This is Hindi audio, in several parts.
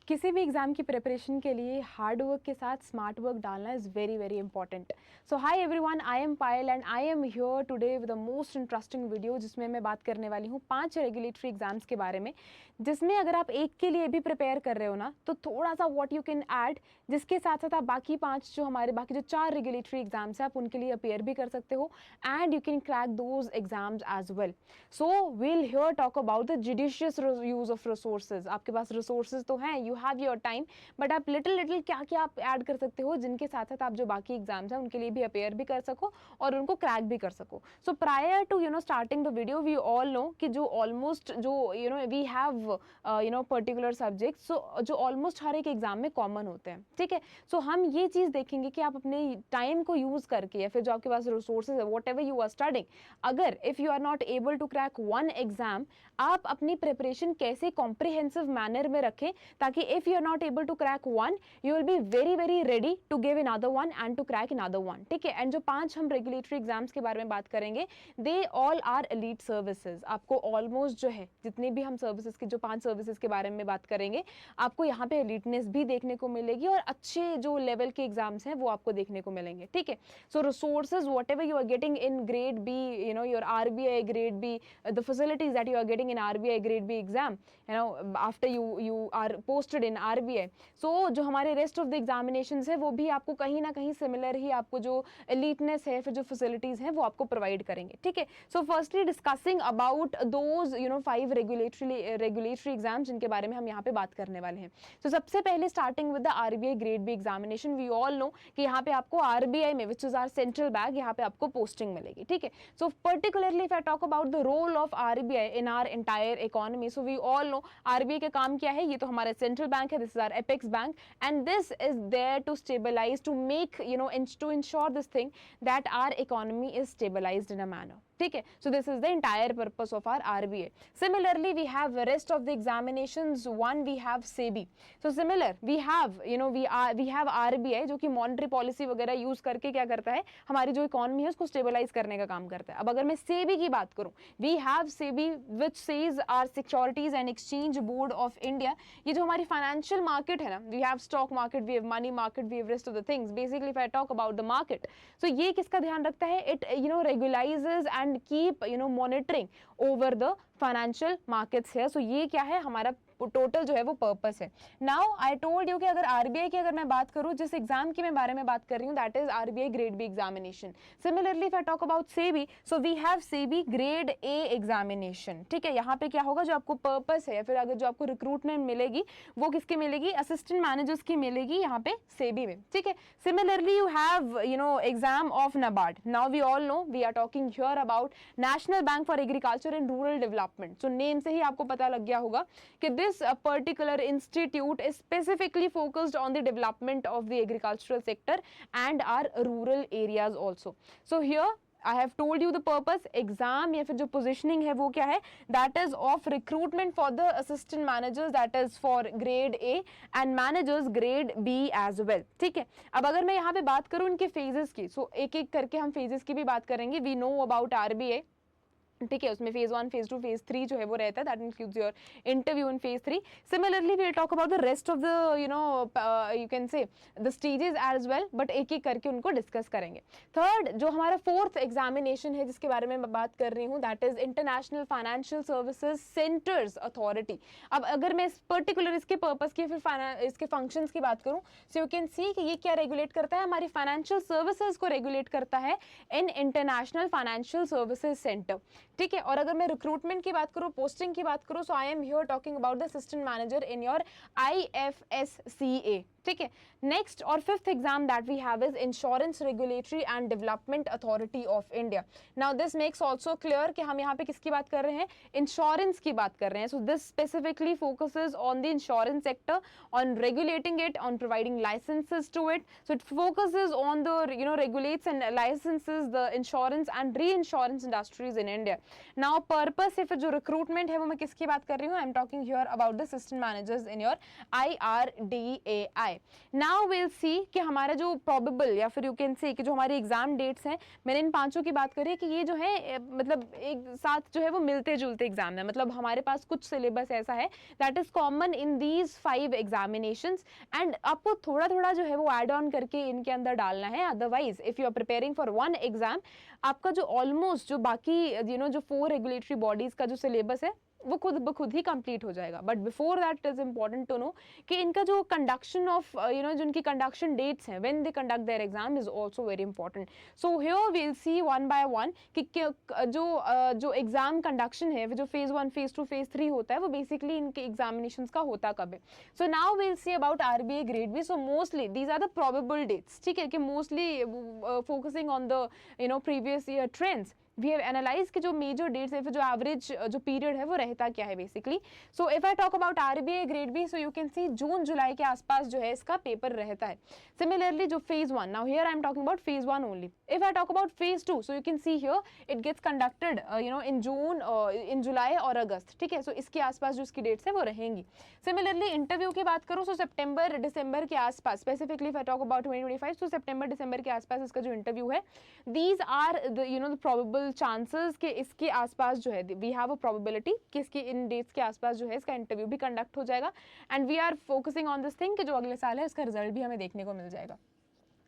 किसी भी एग्जाम की प्रिपरेशन के लिए हार्ड वर्क के साथ स्मार्ट वर्क डालना is very very important. So hi everyone, I am Payal and I am here today with the most interesting video जिसमें मैं बात करने वाली हूँ 5 रेगुलेटरी एग्जाम्स के बारे में, जिसमें अगर आप एक के लिए भी प्रिपेयर कर रहे हो ना तो थोड़ा सा व्हाट यू कैन ऐड, जिसके साथ साथ आप बाकी 5 जो हमारे बाकी जो 4 रेगुलेटरी एग्जाम्स हैं आप उनके लिए अपेयर भी कर सकते हो and you can crack those exams as well. So we'll here talk about the judicious use of resources. आपके पास रिसोर्सेज तो हैं, you have your time, but आप लिटिल क्या क्या आप ऐड कर सकते हो जिनके साथ साथ आप जो बाकी एग्जाम्स हैं उनके लिए भी अपेयर भी कर सको और उनको क्रैक भी कर सको. So prior to starting the video we all know कि जो ऑलमोस्ट जो we have particular subject so जो ऑलमोस्ट हर एक एग्जाम में कॉमन होते हैं. ठीक है, सो हम ये चीज देखेंगे कि आप अपने टाइम को यूज करके या फिर जो आपके पास रिसोर्सेज है whatever you are studying, अगर if you are not able to crack one exam, आप अपनी प्रिपरेशन कैसे कॉम्प्रिहेंसिव मैनर में रखें ताकि if you are not able to crack one you will be very ready to give another one and to crack another one. ठीक है, एंड जो 5 हम रेगुलेटरी एग्जाम्स के बारे में बात करेंगे they all are elite services. आपको ऑलमोस्ट जो है जितनी भी हम सर्विसेज की जो 5 सर्विसेज के बारे में बात करेंगे आपको यहाँ पे एलीटनेस भी देखने को मिलेगी और अच्छे जो लेवल के एग्जाम्स हैं वो आपको देखने को मिलेंगे. ठीक है, so resources whatever you are getting in grade B, your RBI grade B, the facilities that you are getting in RBI grade B exam, after you are posted in RBI. So जो हमारे रेस्ट ऑफ द एग्जामिनेशंस है वो भी आपको कहीं ना कहीं सिमिलर ही आपको जो एलीटनेस है फिर जो फैसिलिटीज हैं वो आपको प्रोवाइड करेंगे. ठीक है, so firstly discussing about those 5 regulatory exams जिनके बारे में हम यहाँ पे बात करने वाले हैं. तो सबसे पहले starting with the RBI grade B examination, we all know कि यहाँ पे आपको RBI में which is our central bank, यहाँ पे आपको पोस्टिंग मिलेगी. ठीक है, so particularly if I talk about the role of RBI in our entire economy, so we all know RBI का काम क्या है. ये तो हमारा सेंट्रल बैंक है, this is our apex bank and this is there to stabilize, to make to ensure this thing that our economy is stabilized in a manner. ठीक है, so this is the entire purpose of our RBI. Similarly we have rest of the examinations. One we have SEBI. So similar we have we have RBI जो कि monetary policy वगैरह यूज करके क्या करता है, हमारी जो इकोनॉमी है उसको स्टेबलाइज करने का काम करता है. अब अगर मैं SEBI की बात करूं, we have SEBI which says our Securities and Exchange Board of India. ये जो हमारी फाइनेंशियल मार्केट है ना, we have stock market, we have money market, we have rest of the things. Basically if I talk about the market, so ये किसका ध्यान रखता है, it regularizes and keep monitoring over the financial markets here. So ये क्या है, हमारा टोटल जो है वो पर्पस है. नाउ आई टोल्ड यू कि अगर RBI की अगर मैं बात करूं, जिस एग्जाम की मैं बारे में बात कर रही हूं that is RBI grade B examination. Similarly if I talk about SEBI, so we have SEBI grade A examination. ठीक है, यहाँ पे क्या होगा, जो आपको पर्पस है या फिर अगर जो आपको रिक्रूटमेंट मिलेगी वो किसकी मिलेगी, असिस्टेंट मैनेजर्स की मिलेगी यहाँ पे SEBI में. ठीक है, similarly you have exam of NABARD. Now we all know we are talking here about national bank for agriculture and rural development. So name से ही आपको पता लग गया होगा कि this particular institute is specifically focused on the development of the agricultural sector and our rural areas also. So here I have told you the purpose. Exam या फिर जो positioning है वो क्या है, that is of recruitment for the assistant managers, that is for grade A and managers grade B as well. ठीक है, अब अगर मैं यहाँ पे बात करूँ इनके phases की, so एक एक करके हम phases की भी बात करेंगे. We know about RBI. ठीक है, उसमें फेज 1, फेज 2, फेज 3 जो है वो रहता है, that includes your interview in phase 3. Similarly we will talk about the rest of the you can say the stages as well, but एक एक करके उनको डिस्कस करेंगे. थर्ड जो हमारा 4th एग्जामिनेशन है जिसके बारे में मैं बात कर रही हूँ that is international financial services centres authority. अब अगर मैं पर्टिकुलर इसके पर्पस की फिर इसके फंक्शंस की बात करूँ, सो यू कैन सी कि ये क्या रेगुलेट करता है, हमारी फाइनेंशियल सर्विसेज को रेगुलेट करता है in international financial services centre. ठीक है, और अगर मैं रिक्रूटमेंट की बात करूं, पोस्टिंग की बात करूं, so I am here talking about the assistant manager in your IFSCA. ठीक है, नेक्स्ट और 5th exam that we have is insurance regulatory and development authority of India. Now this makes also clear कि हम यहाँ पे किसकी बात कर रहे हैं, इंश्योरेंस की बात कर रहे हैं. So this specifically focuses on the insurance sector, on regulating it, on providing licenses to it. So it focuses on the regulates and licenses the insurance and reinsurance industries in India. Now purpose से फिर जो रिक्रूटमेंट है वो मैं किसकी बात कर रही हूँ, आई am talking here about the assistant managers in your IRDAI. Now will see कि हमारा जो प्रोबेबल या फिर यू कैन से कि जो हमारी एग्जाम डेट्स हैं, मैंने इन पांचों की बात करी कि ये जो है मतलब एक साथ जो है वो मिलते जुलते एग्जाम है, मतलब हमारे पास कुछ सिलेबस ऐसा है that is common in these 5 examinations and आपको थोड़ा थोड़ा जो है वो ऐड ऑन करके इनके अंदर डालना है. Otherwise if you are preparing for one exam, आपका जो ऑलमोस्ट जो बाकी जो 4 रेगुलेटरी बॉडीज का जो सिलेबस है वो खुद ब खुद ही कंप्लीट हो जाएगा. But before that is important to know कि इनका जो कंडक्शन ऑफ जो इनकी कंडक्शन डेट्स हैं when they conduct their exam is also very important. So here we will see one by one कि जो एग्जाम कंडक्शन है जो फेज 1 फेज 2 फेज 3 होता है वो बेसिकली इनके एग्जामिनेशंस का होता कब है. So now we will see about RBA grade B. So mostly these are the probable dates, ठीक है, कि mostly focusing on the previous year trends we have analyse कि जो मेजर डेट्स है, फिर जो एवरेज जो पीरियड है वो रहता क्या है basically. So if I talk about RBA grade B, so you can see June July के आसपास जो है इसका पेपर रहता है. सिमिलरली जो phase 1, now here I am talking about phase 1 only. If I talk about phase 2, so you can see here it gets conducted in June, in July और अगस्त, ठीक है. सो इसके आसपास जो इसकी डेट्स है वो रहेंगी. सिमिलरली इंटरव्यू की बात करूँ, सो सितंबर दिसंबर के आसपास, specifically if I talk about 2025, so सितंबर दिसंबर के आसपास इसका जो इंटरव्यू है, these are the probable chances कि इसके आसपास जो है वी हैव अ प्रोबेबिलिटी कि इसकी इन डेट्स के आसपास जो है इसका इंटरव्यू भी कंडक्ट हो जाएगा. And we are focusing on this thing कि जो अगले साल है इसका रिजल्ट भी हमें देखने को मिल जाएगा.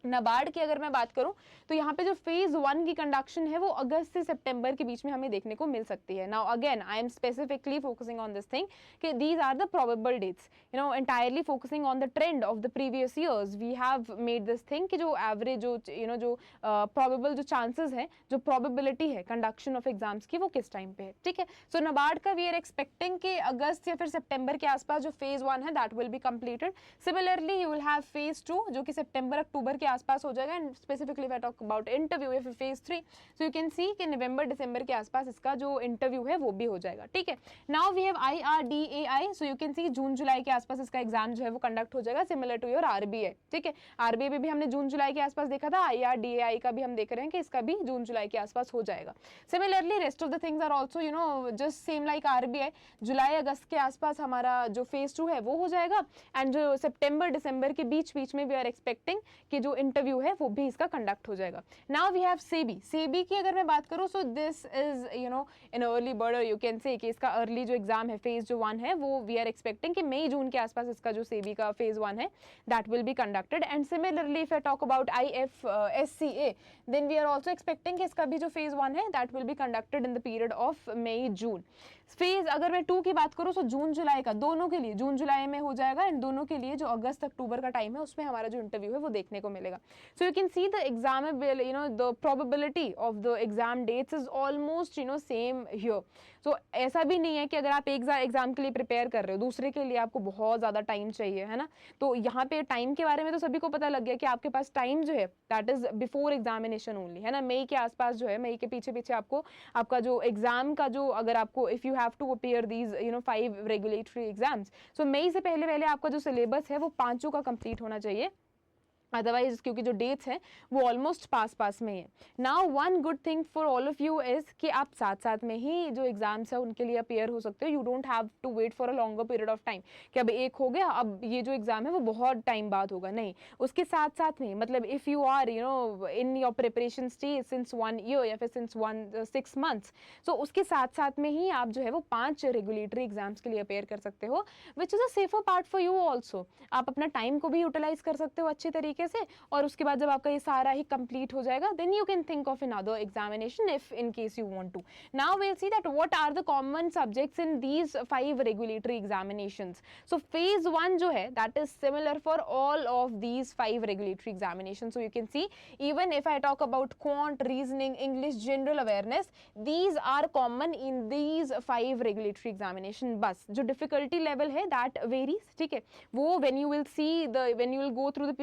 नाबार्ड की अगर मैं बात करूं तो यहाँ पे जो फेज 1 की कंडक्शन है वो अगस्त से सितंबर के बीच में हमें देखने को मिल सकती है. Now again I am specifically focusing on this thing कि these are the probable dates, entirely focusing on the trend of the previous years. We have made this thing कि जो एवरेज जो प्रोबेबल जो चांसेस है, जो प्रोबेबिलिटी है कंडक्शन ऑफ एग्जाम्स की, वो किस टाइम पे है, ठीक है. सो नाबार्ड का वी आर एक्सपेक्टिंग कि अगस्त या फिर सितंबर के आसपास जो फेज 1 है that will be completed. Similarly you will have phase 2 जो कि सितंबर अक्टूबर के आसपास हो जाएगा. And specifically if I talk about interview या फिर phase 3, so you can see कि नवंबर दिसंबर के आसपास इसका जो इंटरव्यू है वो भी हो जाएगा, ठीक है. Now we have IRDAI, so you can see June July के आसपास इसका एग्जाम जो है वो कंडक्ट हो जाएगा, सिमिलर टू योर RBA, ठीक है. RBA में भी हमने जून जुलाई के आसपास देखा था, IRDAI का भी हम देख रहे हैं कि इसका भी जून जुलाई के आसपास हो जाएगा. Similarly rest of the things are also just same like RBA. जुलाई अगस्त के आसपास हमारा जो फेज 2 है वो हो जाएगा. एंड जो सितंबर दिसंबर के बीच में वी आर एक्सपेक्टिंग कि जो इंटरव्यू है वो भी इसका कंडक्ट हो जाएगा. नाउ वी हैव सेबी की अगर मैं बात करूं, सो this is in early bird, you can से कि इसका अर्ली जो एग्जाम है फेज जो 1 है वो वी आर एक्सपेक्टिंग कि मई जून के आसपास इसका जो सेबी का फेज 1 है that will be conducted. And similarly if I talk about IFSCA, then we are also expecting कि इसका भी जो फेज 1 है that will be conducted in the period of मई जून. फेज अगर मैं 2 की बात करूं, सो जून जुलाई का दोनों के लिए जून जुलाई में हो जाएगा. एंड दोनों के लिए जो अगस्त अक्टूबर का टाइम है उसमें हमारा जो इंटरव्यू है वो देखने को मिलेगा. So you can see the examable the probability of the exam dates is almost same here. So ऐसा भी नहीं है कि अगर आप एक एग्जाम के लिए प्रिपेयर कर रहे हो, दूसरे के लिए आपको बहुत ज्यादा टाइम चाहिए, है ना. तो यहाँ पे टाइम के बारे में तो सभी को पता लग गया कि आपके पास टाइम जो है that is before examination only, है ना. मई के आसपास जो है, मई के पीछे आपको आपका जो एग्जाम का जो अगर आपको if you have to appear these 5 regulatory exams, so मई से पहले आपका जो सिलेबस है वो 5 का कंप्लीट होना चाहिए. अदरवाइज क्योंकि जो डेट्स हैं वो ऑलमोस्ट पास में है. Now one good thing for all of you is कि आप साथ में ही जो एग्जाम्स है उनके लिए अपेयर हो सकते हो. You don't have to wait for a longer period of time कि अब एक हो गया, अब ये जो एग्जाम है वो बहुत टाइम बाद होगा, नहीं. उसके साथ में मतलब if you are in your preparation stage since 1 year या फिर सिंस 6 मंथ्स, सो उसके साथ में ही आप जो है वो 5 रेगुलेटरी एग्जाम्स के लिए अपेयर कर सकते हो, which is a safer part for you also. आप अपना टाइम को भी यूटिलाइज कर सकते हो अच्छे तरीके से. और उसके बाद जब आपका ये सारा ही कंप्लीट हो जाएगा, then you can think of another examination if in case you want to. Now we will see that what are the common subjects in these 5 regulatory examinations. So phase 1 जो है that is similar for all of these 5 regulatory examinations. So you can see even if I talk about quant, reasoning, English, general awareness, these are common in these 5 regulatory examination. बस जो डिफिकल्टी लेवल है दैट वेरीज, ठीक है. वो when you will see the when you will go through the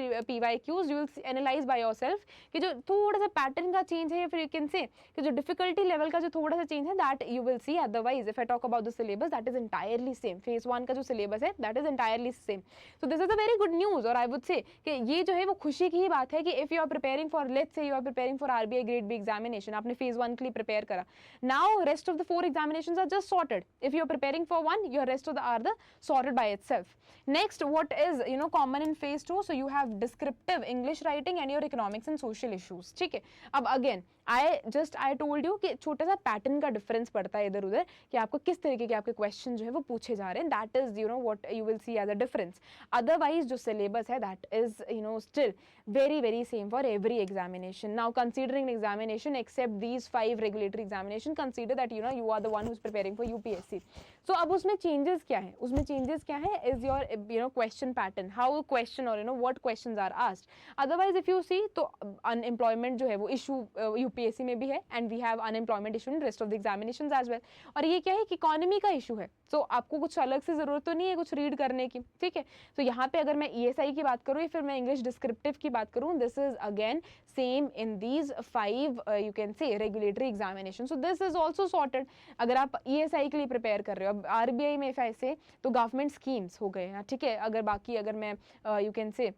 PYQs, you will analyze by yourself कि जो थोड़ा सा पैटर्न का चेंज है, या फिर यू कैन से कि जो डिफिकल्टी लेवल का जो थोड़ा सा चेंज है, that you will C. Otherwise if I talk about the syllabus, that is entirely same. Phase 1 का जो सिलेबस है that is entirely same. So this is a very good news. और आई वुड से कि ये जो है वो खुशी की ही बात है कि if you are preparing for, let's say you are preparing for RBI grade B examination, आपने फेज 1 के लिए प्रिपेयर करा. Now rest of the 4 examinations are just sorted. If you are preparing for one, your rest of the are the sorted by itself. Next, what is common in phase 2? So you have descriptive English writing and your economics and social issues. ठीक है. अब again I told you कि छोटा सा पैटर्न का डिफरेंस पड़ता है इधर उधर कि आपको किस तरीके के आपके क्वेश्चन जो है वो पूछे जा रहे हैं. That is what you will see as a difference. Otherwise जो सिलेबस है that is still very very same for every examination. Now considering examination except these 5 regulatory examination, consider that you are the one who's preparing for UPSC. So अब उसमें changes क्या है? उसमें changes क्या है is your question pattern, how question or what questions are asked. Otherwise if you see तो unemployment जो है वो issue UPSC में भी है, and we have unemployment issue in rest of the examinations as well. और ये क्या है कि economy का issue है. So आपको कुछ अलग से जरूरत तो नहीं है कुछ रीड करने की. ठीक है. तो यहाँ पे अगर मैं ESI की बात करूँ या फिर मैं इंग्लिश डिस्क्रिप्टिव की बात करूँ, this is again same in these 5 you can से regulatory examination. So this is also sorted. अगर आप ESI के लिए प्रिपेयर कर रहे हो, अब RBI में ऐसे तो गवर्नमेंट स्कीम्स हो गए हैं. ठीक है. अगर मैं यू कैन से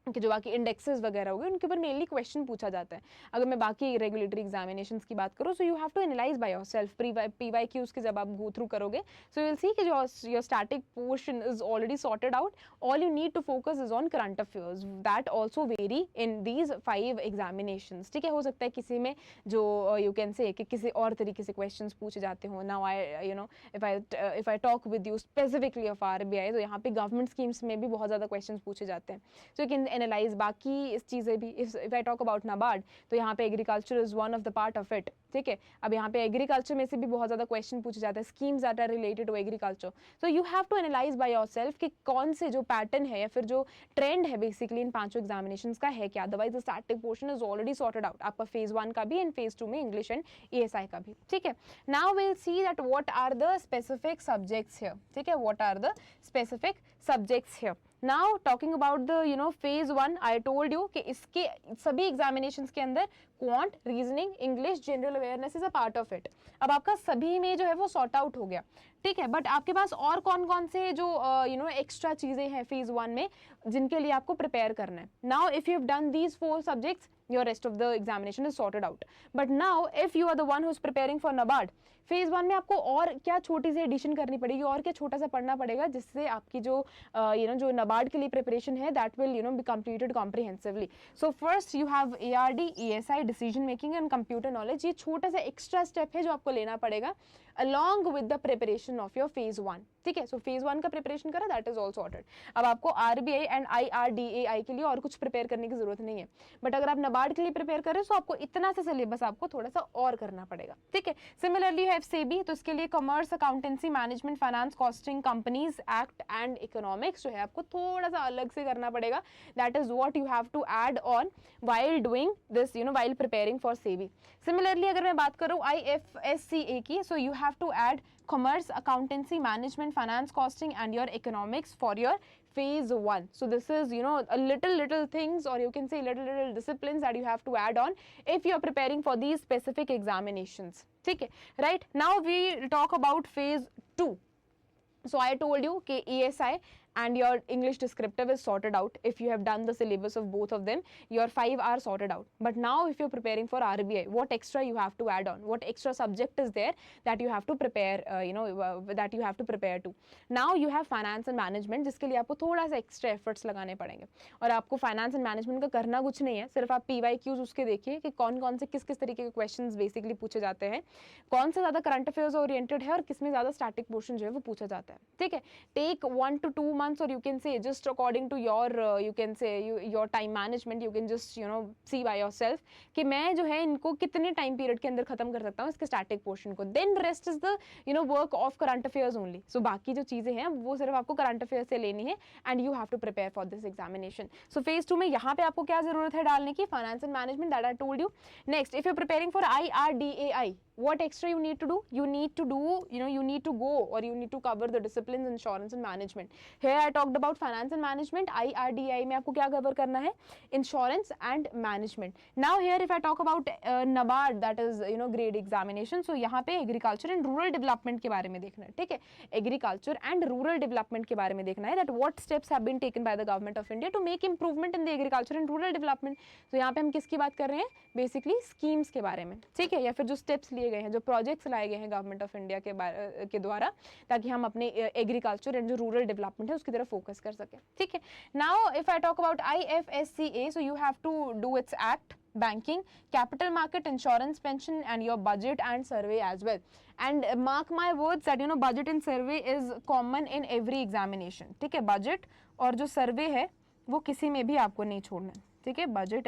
कि जो बाकी इंडेक्सेस वगैरह हो गए उनके ऊपर मेनली क्वेश्चन पूछा जाता है. अगर मैं बाकी रेगुलेटरी एग्जामिनेशंस की बात करूँ, so you have to analyse by yourself PYQs के जब आप गो थ्रू करोगे, सो यू विल सी कि जो your static portion is already sorted out. All you need to focus is on current affairs. That also very in these 5 examinations. ठीक है. हो सकता है किसी में जो यू कैन से कि किसी और तरीके से क्वेश्चन पूछे जाते हो. Now I if I talk with you specifically of RBI, तो यहाँ पे गवर्नमेंट स्कीम्स में भी बहुत ज़्यादा क्वेश्चन पूछे जाते हैं. सो यू कैन एनालाइज बाकी इस चीज़ें भी. If I talk about NABARD, तो यहाँ पे agriculture is one of the part of it. ठीक है. अब यहाँ पे एग्रीकल्चर में से भी बहुत ज़्यादा क्वेश्चन पूछे जाते हैं, schemes that are related to agriculture. So you have to analyse by yourself कि कौन से जो पैटर्न है या फिर जो ट्रेंड है बेसिकली इन 5 एग्जामिनेशंस का है क्या. Otherwise the static portion is already sorted out. आपका फेज 1 का भी एंड फेज 2 में इंग्लिश एंड ESI का भी. ठीक है. Now will see that what are the specific subjects here. ठीक है. What are the specific subjects here. Now talking about the phase 1, I told you कि इसके सभी एग्जामिनेशंस के अंदर quant, reasoning, English, general awareness is a part of it. अब आपका सभी में जो है वो सॉर्ट आउट हो गया. ठीक है. बट आपके पास और कौन कौन से जो एक्स्ट्रा चीजें हैं फेज 1 में जिनके लिए आपको प्रिपेयर करना है. Now if you have done these 4 subjects, your rest of the examination is sorted out. But now if you are the one who's preparing for NABARD, phase 1 में आपको और क्या छोटी सी एडिशन करनी पड़ेगी और क्या छोटा सा पढ़ना पड़ेगा जिससे आपकी जो जो NABARD के लिए प्रिपरेशन है that will be completed comprehensively. So first you have ARD, ESI, decision making and computer knowledge. ये छोटा सा एक्स्ट्रा स्टेप है जो आपको लेना पड़ेगा along with the preparation of your phase 1. ठीक है. सो फेज 1 का प्रिपरेशन करा, दैट इज ऑल सॉर्टेड. अब आपको RBI एंड IRDAI के लिए और कुछ प्रिपेयर करने की जरूरत नहीं है. बट अगर आप NABARD के लिए प्रिपेयर कर रहे हो तो आपको इतना सा सिलेबस आपको थोड़ा सा और करना पड़ेगा. ठीक है. सिमिलरली हैव SEBI, तो इसके लिए commerce, accountancy, management, finance, costing, companies act and economics जो है आपको थोड़ा सा अलग से करना पड़ेगा. That is what you have to add on while doing this, while preparing for SEBI. Similarly, अगर मैं बात करूँ IFSCA की, so you have to add commerce, accountancy, management, finance, costing and your economics for your phase 1. So this is a little things, or you can say little disciplines that you have to add on if you are preparing for these specific examinations. ठीक है. Right. Now we talk about phase 2. So I told you कि ESI and your English descriptive is sorted out. If you have done the syllabus of both of them, your 5 are sorted out. But now if you're preparing for RBI, what extra you have to add on? What extra subject is there that you have to prepare, that you have to prepare to? Now you have finance and management, जिसके लिए आपको थोड़ा सा extra efforts लगाने पड़ेंगे. और आपको finance and management का करना कुछ नहीं है, सिर्फ आप PYQs उसके देखिए कि कौन कौन से किस तरीके के questions basically पूछे जाते हैं, कौन सा ज़्यादा current affairs oriented है और किसमें ज़्यादा static portion जो है वो पूछा जाता है. ठीक है. Take 1 to 2 months, or you can say just according to your you can say your time management, you can just see by yourself कि मैं जो है इनको कितने time period के अंदर खत्म कर सकता हूँ इसके static portion को. Then rest is the work of current affairs only. So बाकी जो चीजें हैं वो सिर्फ आपको current affairs से लेनी है and you have to prepare for this examination. So phase 2 में यहाँ पे आपको क्या जरूरत है डालने की? Finance and management, that I told you. Next, if you're preparing for IRDAI, what extra you need to do? You need to do, you need to go, or you need to cover the disciplines, insurance and management. Here there I talked about finance and management, IRDAI में आपको क्या कवर करना है, insurance and management. Now here if I talk about NABARD, that is grade examination, so यहाँ पे एग्रीकल्चर एंड रूरल डेवलपमेंट के बारे में देखना है. ठीक है, एग्रीकल्चर एंड रूरल डेवलपमेंट के बारे में देखना है, that what steps have been taken by the government of India to make improvement in the agriculture and rural development. तो यहाँ पे हम किसकी बात कर रहे हैं, बेसिकली स्कीम्स के बारे में. ठीक है, या फिर जो स्टेप्स लिए गए हैं, जो प्रोजेक्ट्स लाए गए हैं गवर्नमेंट ऑफ इंडिया के द्वारा, ताकि हम अपने एग्रीकल्चर एंड जो रूरल डेवलपमेंट है उसकी तरफ फोकस कर सकें. ठीक है, now if I talk about IFSCA, so you have to do its act, banking, capital market, insurance, pension, and your budget and survey as well. And mark my words that budget and survey is common in every examination. ठीक है, budget और जो survey है वो किसी में भी आपको नहीं छोड़ना है. ठीक है, budget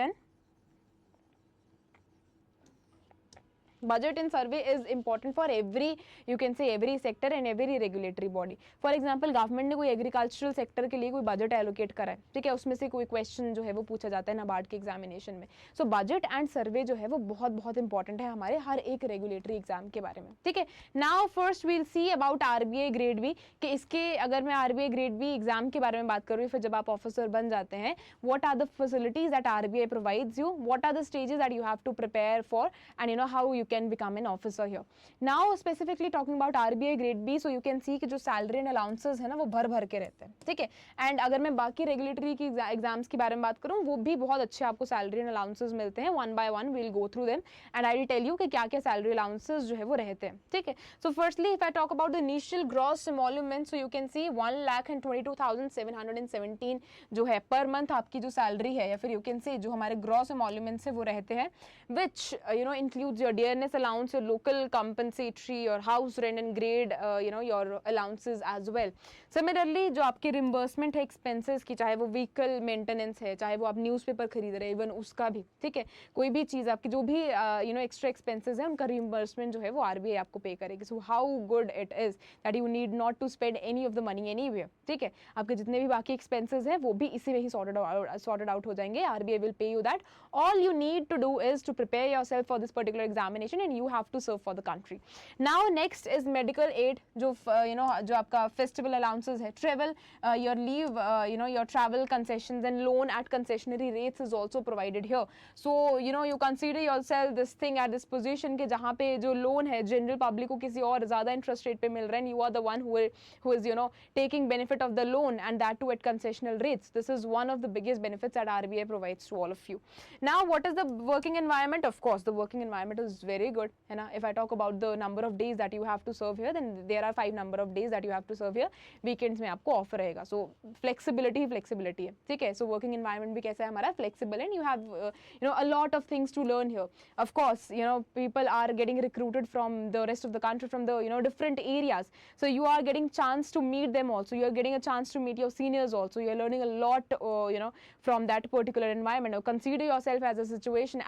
and survey is important for every, you can say every sector and every regulatory body. For example, government ने कोई एग्रीकल्चरल सेक्टर के लिए कोई बजट एलोकेट करा है, ठीक है, उसमें से कोई क्वेश्चन जो है वो पूछा जाता है NABARD के एग्जामिनेशन में. सो बजट एंड सर्वे जो है वो बहुत बहुत इंपॉर्टेंट है हमारे हर एक रेगुलेटरी एग्जाम के बारे में. ठीक है, now first we'll see about RBI grade B, कि इसके अगर मैं RBI ग्रेड बी एग्जाम के बारे में बात करूँ, फिर जब आप ऑफिसर बन जाते हैं, what are the facilities that RBI provides you, what are the stages that you have to prepare for, and how you can become an officer here. Now specifically talking about RBI grade B, so you can see कि जो salary and allowances है ना वो भर भर के रहते हैं. ठीक है, and अगर मैं बाकी regulatory की एग्जाम्स के बारे में बात करूँ, वो भी बहुत अच्छे आपको salary and allowances मिलते हैं. One by one we'll go through them and I will tell you कि क्या क्या salary allowances जो है वो रहते हैं. ठीक है, so firstly if I talk about the initial gross emolument, so you can see 1,22,717 जो है per month आपकी जो salary है, या फिर you can say जो हमारे gross emoluments है वो रहते हैं, which includes your dearness allowance, your local compensatory, your house rent and grade your allowances as well. Similarly जो आपकी reimbursement है expenses की, चाहे वो vehicle maintenance है, चाहे वो आप newspaper खरीद रहे हैं, even उसका भी. ठीक है, कोई भी चीज़ आपकी जो भी extra expenses है उनका reimbursement जो है वो RBI आपको पे करेगी. So how good it is that you need not to spend any of the money anywhere. ठीक है, आपके जितने भी बाकी expenses हैं वो भी इसी में ही sorted out हो जाएंगे. RBI will pay you that. All you need to do is to prepare yourself for this particular examination and you have to serve for the country. Now next is medical aid, जो जो आपका festival allowances है, travel, your leave, your travel concessions and loan at concessionary rates is also provided here. So you consider yourself this thing at this position कि जहाँ पे जो loan है general public को किसी और ज़्यादा interest rate पे मिल रहा है, you are the one who is taking benefit of the loan and that too at concessional rates. This is one of the biggest benefits that RBI provides to all of you. Now what is the working environment? Of course the working environment is very good, है ना. If I talk about the number of days that you have to serve here, then there are 5 number of days that you have to serve here. Weekends में आपको offer रहेगा. So flexibility है. ठीक है, so working environment भी कैसा है हमारा, flexible, and you have a lot of things to learn here. Of course people are getting recruited from the rest of the country, from the different areas. So you are getting chance to meet them also. You are getting a chance to meet your seniors also. You are learning a lot from that particular environment. Now consider yourself as a situation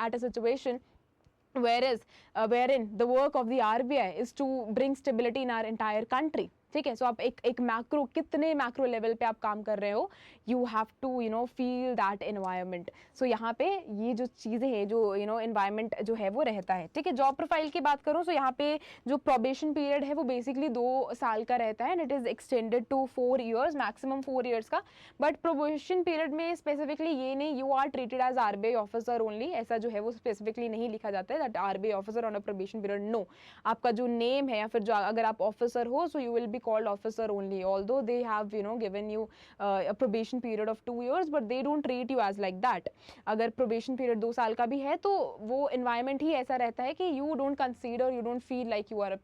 wherein the work of the RBI is to bring stability in our entire country. ठीक है, सो आप एक मैक्रो, कितने मैक्रो लेवल पे आप काम कर रहे हो, you have to feel that environment. So यहाँ पे ये जो चीज़ें हैं, जो एनवायरनमेंट जो है वो रहता है. ठीक है, जॉब प्रोफाइल की बात करूँ, सो यहाँ पे जो प्रोबेशन पीरियड है वो बेसिकली 2 साल का रहता है, and it is extended to 4 years, maximum 4 years का. बट प्रोबेशन पीरियड में स्पेसिफिकली ये नहीं, you are treated as RBI officer only, ऐसा जो है वो स्पेसिफिकली नहीं लिखा जाता है that RBI officer on a probation period. No, आपका जो नेम है या फिर जो अगर आप ऑफिसर हो, सो you will B called officer only, although they have given you a probation period of 2 years, but they don't treat you as like that. अगर probation period 2 साल का भी है तो वो environment ही ऐसा रहता है कि you don't consider, you don't feel like you are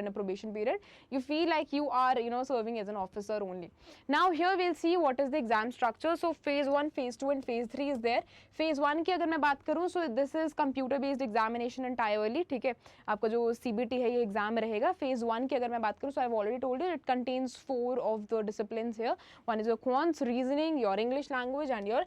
in a probation period. You feel like you are serving as an officer only. Now here we'll see what is the exam structure. So phase 1, phase 2 and phase 3 is there. phase 1 की अगर मैं बात करूँ, so this is computer based examination entirely. ठीक है, आपका जो CBT है ये एग्जाम रहेगा. phase 1 की अगर मैं बात करूँ, so I've already told you it contains 4 of the disciplines here. One is your quants, reasoning, your English language and your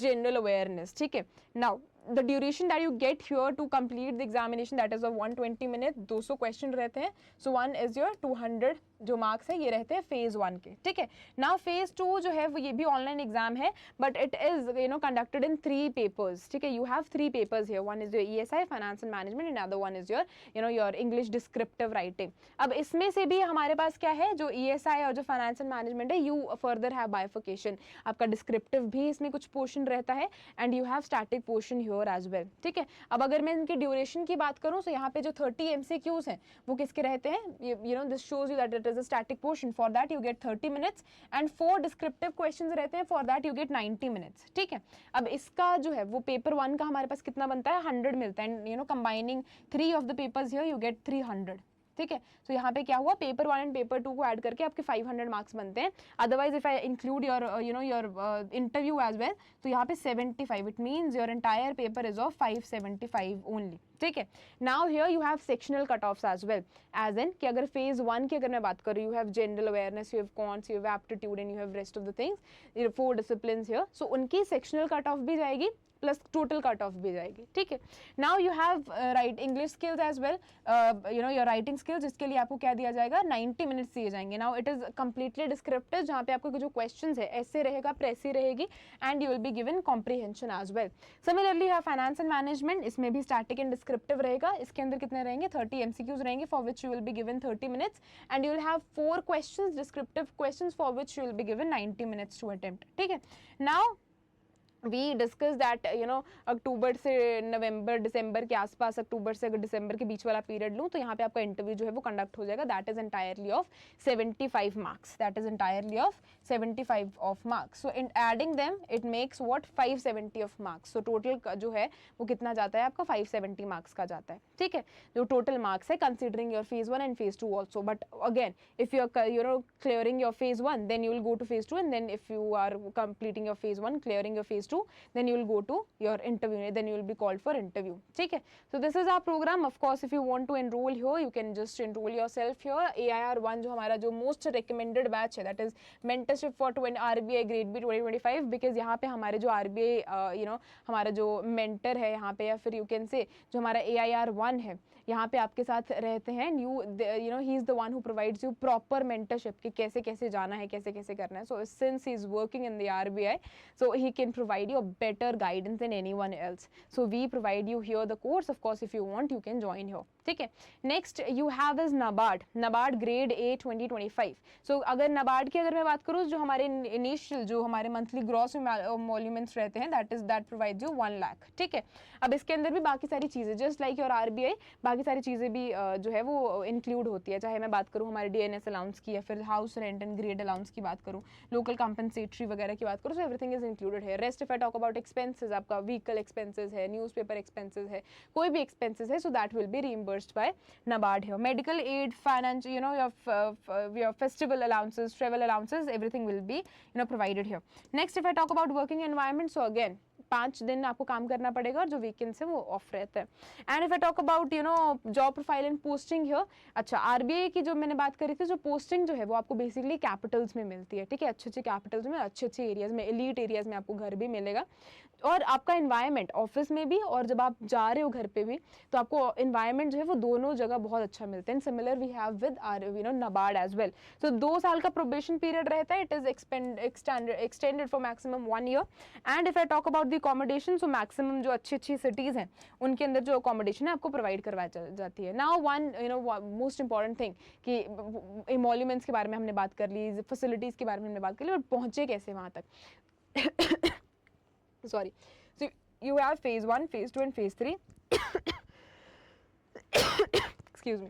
general awareness. ठीक है, now the duration that you get here to complete the examination, that is of 120 minutes. 200 question रहते हैं. So one is your 200 जो मार्क्स है ये रहते हैं फेज 1 के, ठीक है। नाउ फेज 2 जो है वो ये भी ऑनलाइन एग्जाम है, but it is conducted in 3 papers, ठीक है। You have 3 papers here, one is your ESI finance and management and other one is your your English descriptive writing. अब इसमें से भी हमारे पास क्या है, जो ESI और जो फाइनेंस एंड मैनेजमेंट है, यू फर्दर हैव बाइफिकेशन, आपका डिस्क्रिप्टिव भी इसमें कुछ पोर्शन रहता है and you have static portion here as well, ठीक है। अब अगर मैं इनकी ड्यूरेशन की बात करूं तो यहाँ पे जो 30 MCQs हैं वो किसके रहते हैं, this shows you that it is a static portion, for that you get 30 minutes and 4 descriptive questions रहते हैं, for that you get 90 minutes, ठीक है। अब इसका जो है वो पेपर 1 का हमारे पास कितना बनता है, 100 मिलता है, and combining 3 of the papers here you get 300, ठीक है। तो यहाँ पे क्या हुआ, पेपर 1 एंड पेपर 2 को ऐड करके आपके 500 मार्क्स बनते हैं। Otherwise if I include your your interview as well, तो यहाँ पे 75, it means your entire paper is of 575 only, ठीक है। Now here you have sectional cut offs as well, as in कि अगर फेज 1 की अगर मैं बात करूँ, you have general awareness, you have quants, you have aptitude and you have rest of the things, 4 disciplines here, so उनकी सेक्शनल कट ऑफ भी जाएगी प्लस टोटल कट ऑफ भी जाएगी, ठीक है। Now you have write English skills as well, your writing skills, जिसके लिए आपको क्या दिया जाएगा, 90 मिनट्स दिए जाएंगे। Now it is completely descriptive, जहाँ पे आपको जो क्वेश्चंस है ऐसे रहेगा, प्रेसी रहेगी, and you will be given comprehension as well. Similarly है फाइनेंस एंड मैनेजमेंट, इसमें भी स्टैटिक एंड डिस्क्रिप्टिव रहेगा। इसके अंदर कितने रहेंगे, 30 MCQs रहेंगे, for which you will be given 30 minutes and you will have 4 questions, descriptive questions, for which you will be given 90 minutes to attempt, ठीक है। नाउ वी डिस्कस दैट अक्टूबर से नवंबर दिसंबर के आसपास, अक्टूबर से अगर दिसंबर के बीच वाला पीरियड लूँ तो यहाँ पे आपका इंटरव्यू जो है वो कंडक्ट हो जाएगा, that is entirely of 75 marks, that is entirely of 75 of marks. So in adding them it makes what 570 of marks. So total जो है वो कितना जाता है आपका, 570 मार्क्स का जाता है, ठीक है, जो टोटल मार्क्स है, considering your phase 1 and phase 2 also. But again if you are clearing your phase 1, then you will go to phase 2, and then if you are completing your phase 1, clearing your phase 2, then you will go to your interview, then you will be called for interview, ठीक है। So this is our program. Of course if you want to enroll here, you can just enroll yourself here. AIR1 जो हमारा जो most recommended batch है, that is mentorship for RBI grade B 2025, because यहाँ पे हमारे जो RBI हमारा जो mentor है यहाँ पे, या फिर you can say जो हमारा AIR1 है यहाँ पे आपके साथ रहते हैं, he is the one who provides you proper mentorship कि कैसे कैसे जाना है, कैसे कैसे करना है. So since he is working in the RBI, so he can provide you a better guidance than anyone else. So we provide you here the course. Of course if you want you can join here. ठीक है. Next you have is NABARD grade A 2025. So अगर NABARD की अगर मैं बात करूँ, जो हमारे initial जो हमारे monthly gross emoluments रहते हैं, that provides you 1 lakh. ठीक है. अब इसके अंदर भी बाकी सारी चीज़ें just like your RBI, बाकी सारी चीज़ें भी जो है वो इंक्लूड होती है. चाहे मैं बात करूँ हमारे DNS अलाउंस की, या फिर house rent and grade allowance की बात करूँ, लोकल कंपनसेटरी वगैरह की बात करूँ, सो एवरीथिंग इज इंक्लूडेड है. Rest if I talk about expenses, आपका व्हीकल एक्सपेंसेस है, न्यूज़पेपर एक्सपेंसेस है, कोई भी एक्सपेंसेस है, so that will be reimbursed by NABARD here. Medical aid, finance, your festival allowances, travel allowances, everything will be provided here. Next if I talk about working environment, so again 5 दिन आपको काम करना पड़ेगा और जो वीकेंड्स है वो ऑफ रहता है. And if I talk about job profile and posting here, अच्छा आरबीआई की जो मैंने बात करी थी, जो पोस्टिंग जो है वो आपको बेसिकली कैपिटल्स में मिलती है. ठीक है, अच्छे अच्छे कैपिटल्स में, अच्छे अच्छे एरियाज में, एलीट एरियाज में आपको घर भी मिलेगा. और आपका इन्वायरमेंट ऑफिस में भी और जब आप जा रहे हो घर पे भी, तो आपको इन्वायरमेंट जो है वो दोनों जगह बहुत अच्छा मिलता है. Similar we have with NABARD as well. So 2 साल का प्रोबेशन पीरियड रहता है. It is extended for maximum 1 year. And if I talk about the accommodation, so maximum जो अच्छी अच्छी सिटीज हैं उनके अंदर जो अकोमोडेशन है आपको प्रोवाइड करवाई जाती है. Now one most important thing कि इमोल्यूमेंट्स के बारे में हमने बात कर ली, फैसिलिटीज के बारे में हमने बात कर ली, और पहुंचे कैसे वहां तक. Sorry. So you have phase 1, phase 2 and phase 3. Excuse me.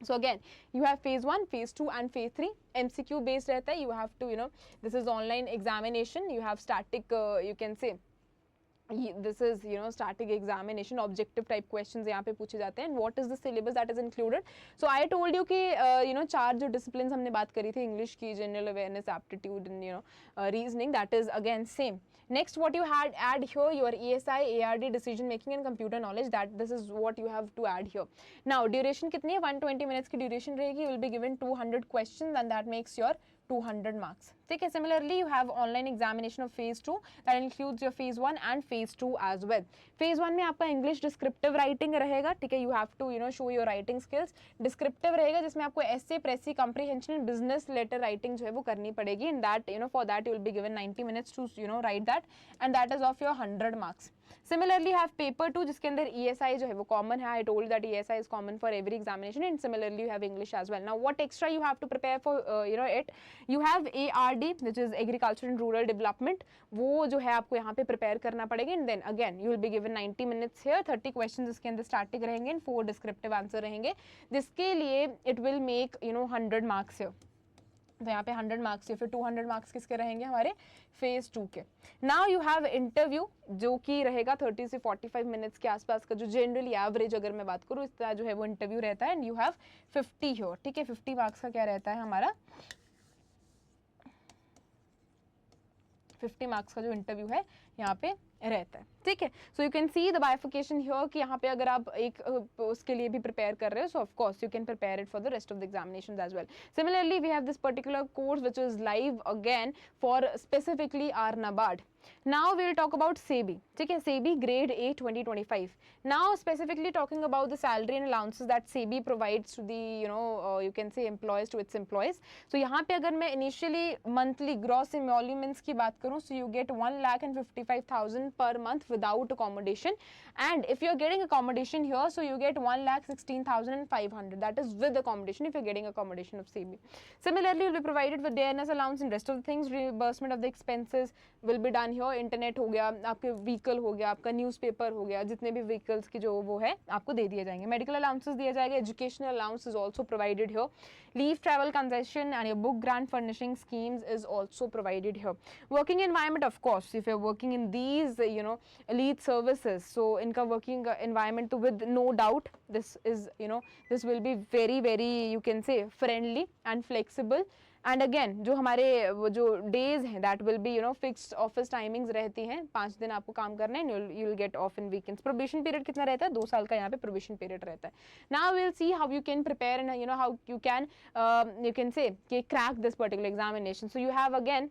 So again you have phase 1, phase 2 and phase 3. MCQ based रहता है. You have to this is online examination. You have static you can say this is static examination, objective type questions यहाँ पे पूछे जाते हैं. And what is the syllabus that is included? So I told you कि 4 जो disciplines हमने बात करी थी, English की, general awareness, aptitude and reasoning, that is again same. Next what you had add here, your ESI, ARD, decision making and computer knowledge, that this is what you have to add here. Now duration कितनी है, 120 minutes की duration रहेगी. You will be given 200 questions and that makes your 200 marks. ठीक है. Similarly you have online examination of phase 2 that includes your phase 1 and phase 2 as well. Phase 1 में आपका इंग्लिश डिस्क्रिप्टिव राइटिंग रहेगा, ठीक है. You have to show your writing skills. Descriptive रहेगा जिसमें आपको essay, precis, comprehension and business letter writing जो है वो करनी पड़ेगी. In that for that you will be given 90 minutes to write that and that is of your 100 marks. Similarly have paper 2 जिसके अंदर ESI जो है वो कॉमन है. I told that ESI is common for every examination and similarly you have English as well. Now what extra you have to prepare for it? You have ARD which is Agriculture and Rural Development. वो जो है आपको यहाँ पे prepare करना पड़ेगा and then again you will be given 90 minutes here. 30 questions इसके अंदर static रहेंगे and 4 descriptive answer रहेंगे जिसके लिए it will make 100 marks here. तो यहाँ पे 100 मार्क्स या फिर 200 मार्क्स किसके रहेंगे हमारे फेज 2 के. नाउ यू हैव इंटरव्यू जो कि रहेगा 30 से 45 मिनट्स के आसपास का, जो जनरली एवरेज अगर मैं बात करूँ इस तरह जो है वो इंटरव्यू रहता है. एंड यू हैव 50 हियर, ठीक है. 50 मार्क्स का क्या रहता है हमारा, 50 मार्क्स का जो इंटरव्यू है यहाँ पे रहता है, ठीक है. सो you can see the बाइफिकेशन here कि यहाँ पे अगर आप एक उसके लिए भी प्रिपेयर कर रहे हो, so of course you can prepare it for the rest of the examinations as well. Similarly we have this particular course which is live again for specifically our NABARD. Now we will talk about SEBI, ठीक है. SEBI grade A 2025. Now specifically talking about the salary and allowances that SEBI provides to the you can say employees to its employees. So यहाँ पे अगर मैं initially monthly gross emoluments की बात करूँ, so you get 1,55,000 per month without accommodation, and if you are getting accommodation here, so you get 1,16,500. That is with accommodation if you are getting accommodation of SEBI. Similarly, you will be provided with DNS allowance and rest of the things. Reimbursement of the expenses will be done here. Internet हो गया, आपके व्हीकल हो गया, आपका न्यूज़पेपर हो गया, जितने भी व्हीकल्स की जो वो है आपको दे दिए जाएंगे. मेडिकल अलाउंसेस दिया जाएगा. Educational allowance is also provided here. Leave travel concession and your book grant furnishing schemes is also provided here. Working environment of course if you are working in these elite services, so इनका वर्किंग एनवायरनमेंट तो with no doubt this is this will be very very you can say friendly and flexible. And again जो हमारे वो जो डेज हैं that will be fixed office timings रहती हैं. 5 दिन आपको काम करना है. You will get of in weekends. Probation period कितना रहता है, 2 साल का यहाँ पे प्रोबेशन पीरियड रहता है. Now we will see how you can prepare and how you can say crack this particular examination. So you have again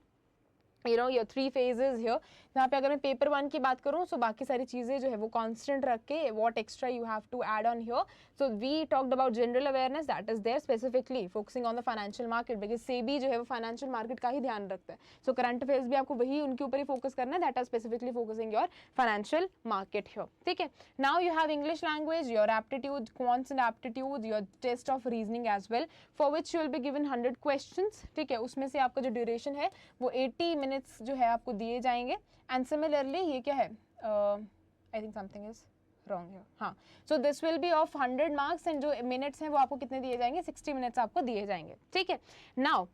your 3 phases here. यहाँ पे अगर मैं पेपर 1 की बात करूँ, so बाकी सारी चीज़ें जो है वो constant रख के what extra you have to add on here. So we talked about general awareness that is there, specifically focusing on the financial market because SEBI जो है वो financial market का ही ध्यान रखता है. So current affairs भी आपको वही उनके ऊपर ही focus करना है, that are specifically focusing your financial market here. ठीक है. Now you have English language, your aptitude, quants and aptitude, your test of reasoning as well, for which you will be given 100 questions. ठीक है. उसमें से आपका जो duration है वो 80 minutes जो है आपको दिए जाएंगे. एंड सिमिलरली ये क्या है, I think something is wrong here. हाँ, so this will be of 100 marks and जो मिनट्स हैं वो आपको कितने दिए जाएंगे, 60 मिनट्स आपको दिए जाएंगे. ठीक है. Now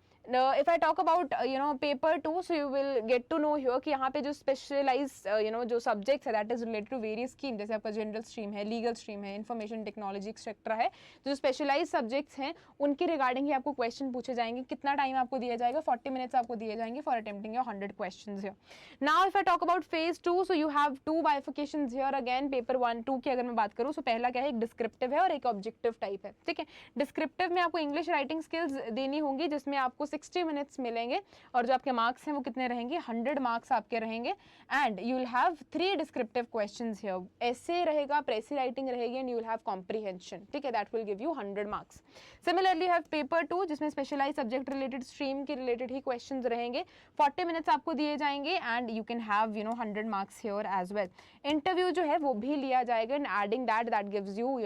if I talk about paper 2, so you will get to know here कि यहाँ पे जो specialized जो subjects है that is related to various schemes, जैसे आपका general stream है, legal stream है, information technology etc. है, जो specialized subjects हैं उनके regarding ही आपको question पूछे जाएंगे. कितना टाइम आपको दिया जाएगा, 40 minutes आपको दिए जाएंगे for attempting your 100 questions here. Now if I talk about phase 2, so you have 2 bifurcations here again. paper 1 2 की अगर मैं बात करूँ, so पहला क्या है, एक descriptive है और एक objective type है. ठीक है. descriptive में आपको English writing skills देनी होंगी जिसमें आपको 60 मिनट्स मिलेंगे और जो आपके मार्क्स हैं वो कितने रहेंगे, 100 मार्क्स आपके रहेंगे. And you will have 3 descriptive questions here. ऐसे रहेगा, प्रेसी राइटिंग रहेगी and you will have comprehension. ठीक है. That will give you 100 marks. Similarly have paper 2 जिसमें स्पेशलाइज सब्जेक्ट रिलेटेड, स्ट्रीम के रिलेटेड ही क्वेश्चंस रहेंगे. 40 मिनट्स आपको दिए जाएंगे and you can have 100 marks here as well. Interview जो है वो भी लिया जाएगा and adding that gives you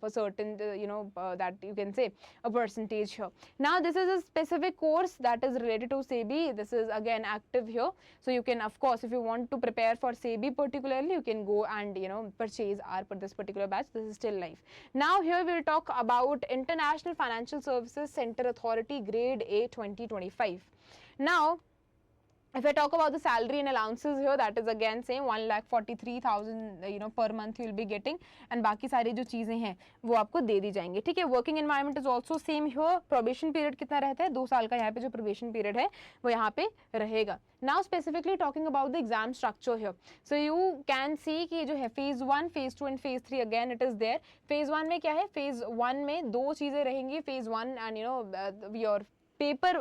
certain that you can से a percentage here. Now this is a specific course that is related to SEBI. This is again active here, so you can of course if you want to prepare for SEBI particularly you can go and purchase this particular batch. This is still live. Now here we will talk about International Financial Services Center Authority grade A 2025. Now if I talk about the salary and allowances here, that is again same 1,43,000 per month you will be getting and बाकी सारी जो चीज़ें हैं वो आपको दे दी जाएंगी. ठीक है. Working environment is also same here. Probation period कितना रहता है, 2 साल का यहाँ पे जो प्रोबेशन पीरियड है वो यहाँ पे रहेगा. Now specifically talking about the exam structure here, so you can see कि जो है phase 1, phase 2 and phase 3 again it is there. Phase 1 में क्या है, फेज 1 में 2 चीज़ें रहेंगी. Phase 1 and your paper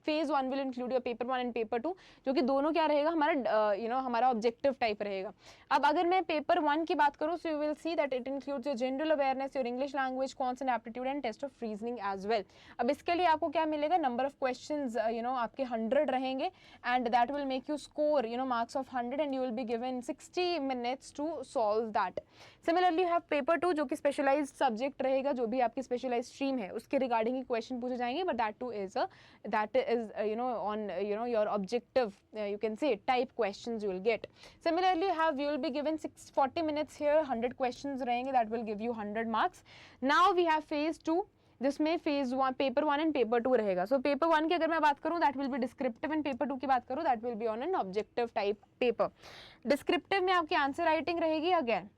phase 1 will include your paper 1 and paper 2, जो कि दोनों क्या रहेगा हमारा हमारा ऑब्जेक्टिव टाइप रहेगा। अब अगर मैं पेपर 1 की बात करूँ, so you will see that it includes your general awareness, your English language, concept aptitude and test of reasoning as well. अब इसके लिए आपको क्या मिलेगा, नंबर ऑफ क्वेश्चंस आपके 100 रहेंगे and that will make you score marks of 100 and you will be given 60 minutes to solve that. Similarly you have paper 2 जो कि स्पेशलाइज्ड सब्जेक्ट रहेगा, जो भी आपकी स्पेशलाइज्ड स्ट्रीम है उसके रिगार्डिंग ही क्वेश्चन पूछे जाएंगे, but that is on your objective you can say type questions you will get. Similarly you will be given 40 minutes here, 100 questions रहेंगे, that will give you 100 marks. Now we have phase 2 जिसमें फेज 1 पेपर 1 एंड पेपर 2 रहेगा। सो पेपर 1 की अगर मैं बात करूं that will B descriptive and paper 2 की बात करूं that will be on an objective type paper. Descriptive में आपकी आंसर राइटिंग रहेगी, अगेन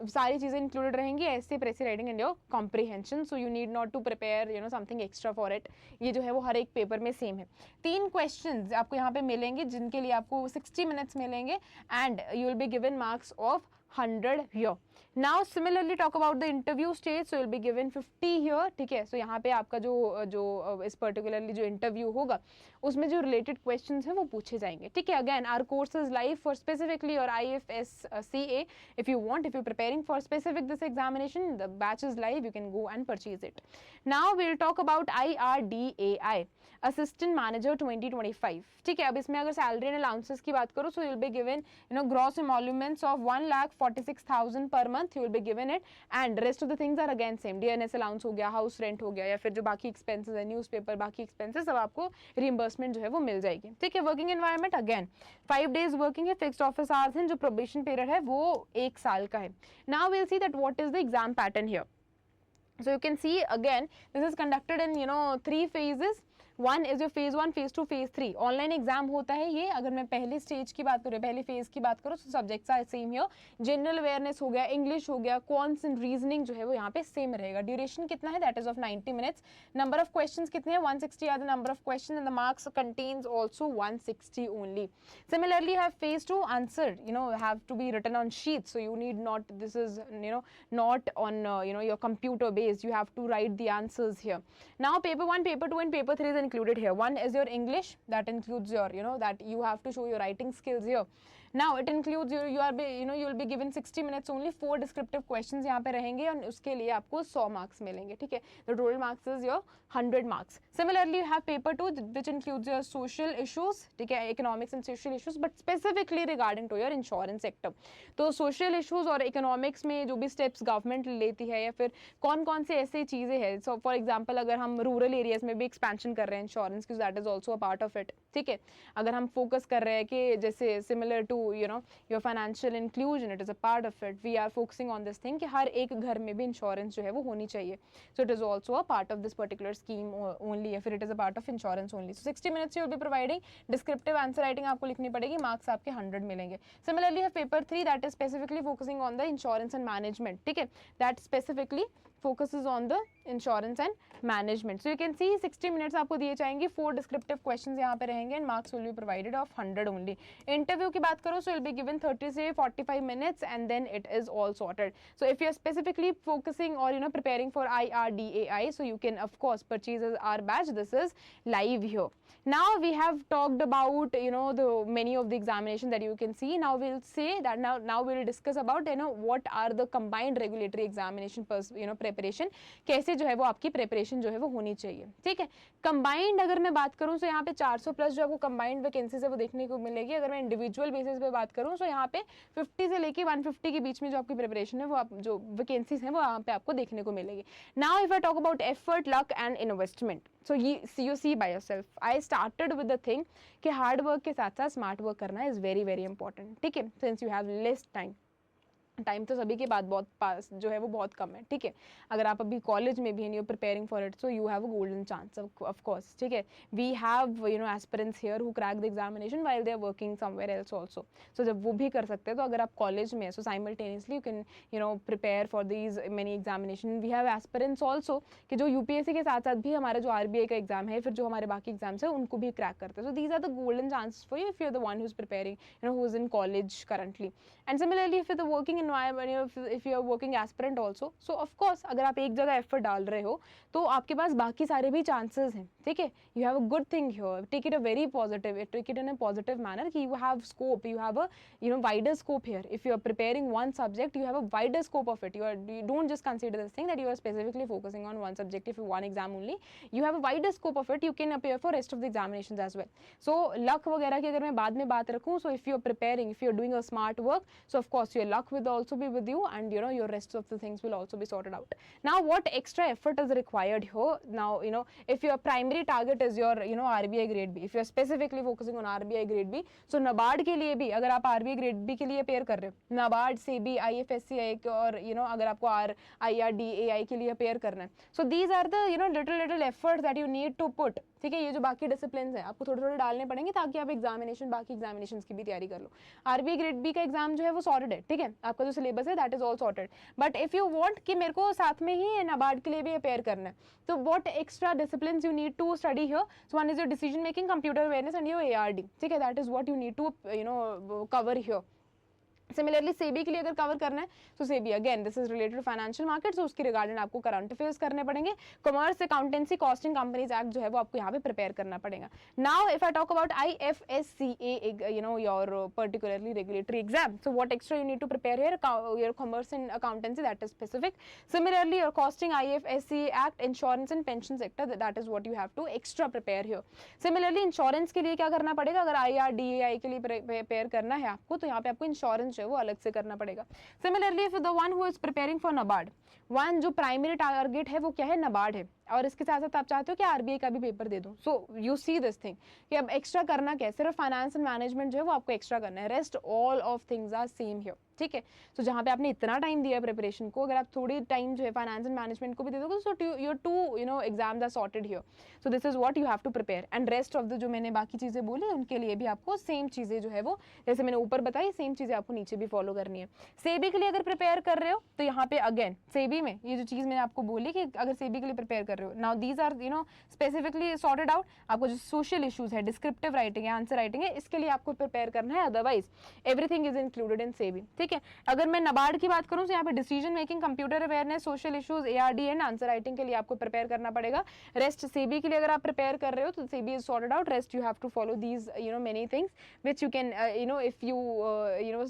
सारी चीजें इंक्लूडेड रहेंगी, ऐसे precis writing and your comprehension, so you need not to prepare something extra for it. ये जो है वो हर एक पेपर में सेम है। 3 क्वेश्चंस आपको यहाँ पे मिलेंगे जिनके लिए आपको 60 मिनट्स मिलेंगे and you will be given marks of 100 here. Now similarly talk about the interview stage, so you'll be given 50 here, ठीक है। so यहाँ पे आपका जो इस particularly जो interview होगा उसमें जो related questions हैं वो पूछे जाएंगे, ठीक है। again our course is live for specifically your IFSCA, if you you're preparing for specific this examination, the batch is live, you can go and purchase it. Now we'll talk about IRDAI assistant manager 2025, ठीक है। अब इसमें अगर सैलरी एंड अलाउंसेस की बात करो, so you will be given gross emoluments of 1,46,000 per month, you will be given it and rest of the things are again same. DNS allowance हो गया, हाउस रेंट हो गया, या फिर जो बाकी एक्सपेंसेस है, न्यूज़पेपर, बाकी एक्सपेंसेस, सब आपको रिइंबर्समेंट जो है वो मिल जाएगी, ठीक है। Working environment again 5 days working है, फिक्स्ड ऑफिस आवर्स हैं, जो प्रोबेशन पीरियड है वो 1 साल का है। Now we will see that what is the exam pattern here. So you can see again this is conducted in 3 phases. 1 is your phase 1, phase 2, phase 3 online exam होता है ये। अगर मैं पहले स्टेज की बात करूँ, पहले फेज की बात करूँ, तो subjects are same here, general awareness हो गया, इंग्लिश हो गया, क्वांट्स एंड रीजनिंग जो है वो यहाँ पे सेम रहेगा। ड्यूरेशन कितना है, that is of 90 minutes. Number of questions कितने हैं, 160 are the number of question and the marks contents also 160 only. Similarly have phase 2 answer have to be written on sheets, so you need not, this is not on your computer based, you have to write the answers here. Now paper 1, paper 2 and paper 3 is included here. One is your English, that includes your that you have to show your writing skills here. Now it includes you will be given 60 minutes only, 4 descriptive questions यहाँ पे रहेंगे और उसके लिए आपको 100 मार्क्स मिलेंगे, ठीक है। The total marks is your 100 marks. Similarly you have paper 2 which includes your social issues, ठीक है, economics and social issues, but specifically regarding to your insurance sector. तो social issues और economics में जो भी steps government लेती है, या फिर कौन कौन से ऐसी चीज़ें हैं, so for example अगर हम rural areas में भी expansion कर रहे हैं insurance की, that is also a part of it, ठीक है। अगर हम focus कर रहे हैं कि जैसे similar to your financial inclusion, it is a part of it, we are focusing on this thing कि हर एक घर में भी insurance जो है वो होनी चाहिए, so it is also a part of this particular scheme only, या फिर it is a part of insurance only. So 60 minutes you will be providing, descriptive answer writing आपको लिखनी पड़ेगी, marks आपके 100 मिलेंगे। Similarly है paper 3 that is specifically focusing on the insurance and management, ठीक है, that specifically focuses on the insurance and management. So you can see 60 minutes आपको दिए जाएंगे, 4 descriptive questions यहाँ पे रहेंगे and marks will be provided of 100 only. Interview की बात करो, so you'll be given 30 से 45 minutes and then it is all sorted. So if you're specifically focusing or preparing for IRDAI, so you can of course purchase our batch. This is live here. Now we have talked about the many of the examination that you can see. Now we'll say that now we'll discuss about what are the combined regulatory examination preparation, कैसे जो है वो आपकी प्रिपरेशन जो है वो होनी चाहिए, ठीक है। कंबाइंड अगर मैं बात करूं, तो यहाँ पे 400 प्लस जो आपको कंबाइंड वैकेंसीज है वो देखने को मिलेगी। अगर मैं इंडिविजुअल बेसिस पे बात करूं, तो यहाँ पे 50 से लेके 150 के बीच में जो आपकी प्रिपरेशन है वो आप जो वैकेंसीज हैं वो यहाँ पे आपको देखने को मिलेगी। Now if I talk about effort, luck and investment, so you see by yourself, I started with the thing कि हार्ड वर्क के साथ साथ स्मार्ट वर्क करना इज वेरी वेरी इंपॉर्टेंट, ठीक है। Since you have less time तो सभी के बाद बहुत पास जो है वो बहुत कम है, ठीक है। अगर आप अभी कॉलेज में भी you preparing for it, so you have a golden chance of course, ठीक है। We have aspirants here who crack the examination while they are working somewhere else also, so जब वो भी कर सकते हैं, तो अगर आप कॉलेज में, so simultaneously you can prepare for these many examination. We have aspirants also कि जो यूपीएससी के साथ साथ भी हमारा जो आरबीआई का एग्जाम है, फिर जो हमारे बाकी एग्जाम्स है उनको भी क्रैक करते हैं। So these are the golden chances for you if you are the one who is preparing, who is in college currently. And similarly if you are the working if you are working aspirant also, so of course अगर आप एक जगह एफर्ट डाल रहे हो तो आपके पास बाकी सारे भी चांसेस हैं, ठीक है. You have a good thing here, take it a very positive, take it in a positive manner कि you have scope, you have a wider scope here. If you are preparing one subject, you have a wider scope of it. You don't just consider this thing that you are specifically focusing on one subject. If you one exam only, you have a wider scope of it. You can appear for rest of the examinations as well. So luck वगैरह की अगर मैं बाद में बात रखूँ, so if you are preparing, if you are doing a smart work, so of course your luck will also be with you, and your rest of the things will also be sorted out. Now what extra effort is required here? Now if your primary target is your RBI grade B, if you are specifically focusing on RBI grade B, so NABARD के लिए भी अगर आप RBI ग्रेड बी के लिए अपेयर कर रहे हो, NABARD SEBI IFSC और अगर आपको IRDAI के लिए अपेयर करना है, so these are the little efforts that you need to put. ठीक है, ये जो बाकी डिसिप्लिन है आपको थोड़े थोड़े डालने पड़ेंगे ताकि आप बाकी एग्जामिनेशन की भी तैयारी कर लो. RBI ग्रेड बी का एग्जाम जो है वो सॉर्टेड है, ठीक है, आपका जो सिलेबस है that is all sorted. But if you want कि मेरे को साथ में ही NABARD के लिए भी अपेयर करना है, तो what extra disciplines you need to study here? So one is your decision making, computer awareness and your ARD. ठीक है, that is what you need to cover here. Similarly SEBI के लिए अगर कवर करना है तो SEBI again this is related to financial market, so उसके रिगार्डिंग आपको करंट अफेयर्स करने पड़ेंगे. Commerce accountancy costing companies act जो है वो आपको यहाँ पे प्रिपेयर करना पड़ेगा. Now if I talk about IFSCA your particularly regulatory exam, so what extra you need to prepare here? Your commerce and accountancy that is specific. Similarly your costing IFSCA act, insurance and pension sector, that is what you have to extra prepare here. Similarly insurance के लिए क्या करना पड़ेगा? अगर IRDAI के लिए प्रिपेयर करना है आपको, तो यहाँ पे आपको इंश्योरेंस वो अलग से करना पड़ेगा. Similarly for the one who is preparing for NABARD, one जो प्राइमरी टारगेट है वो क्या है? NABARD है, और इसके साथ साथ आप चाहते हो कि RBI का भी पेपर दे दूं. सो यू सी दिस थिंग कि अब एक्स्ट्रा करना क्या है? सिर्फ फाइनेंस एंड मैनेजमेंट जो है वो आपको एक्स्ट्रा करना है, rest all of things are same here. ठीक है, तो जहाँ पे आपने इतना टाइम दिया प्रिपरेशन को, अगर आप थोड़ी टाइम जो है फाइनेंस एंड मैनेजमेंट को भी दे दोगे, so your two exams are sorted here. So this is what you have to prepare, and rest of the जो मैंने बाकी चीजें बोली उनके लिए भी आपको सेम चीजें जो है वो जैसे मैंने ऊपर बताई सेम चीजें आपको नीचे भी फॉलो करनी है. सेबी के लिए अगर प्रिपेयर कर रहे हो तो यहाँ पे अगेन सेबी में ये जो चीज मैंने आपको बोली कि अगर सेबी के लिए प्रिपेयर कर रहे हो, now these are specifically sorted out. आपको जो सोशल इश्यूज है, डिस्क्रिप्टिव राइटिंग है, आंसर राइटिंग है, इसके लिए आपको प्रिपेयर करना है, otherwise everything is included in SEBI. ठीक है, अगर मैं NABARD की बात करूं तो यहाँ पे decision making, computer awareness, social issues, ARD and answer writing के लिए आपको प्रिपेयर करना पड़ेगा. रेस्ट सेबी के लिए अगर आप प्रिपेयर कर रहे हो तो SEBI is sorted out. Rest you have to follow these many things which you can if you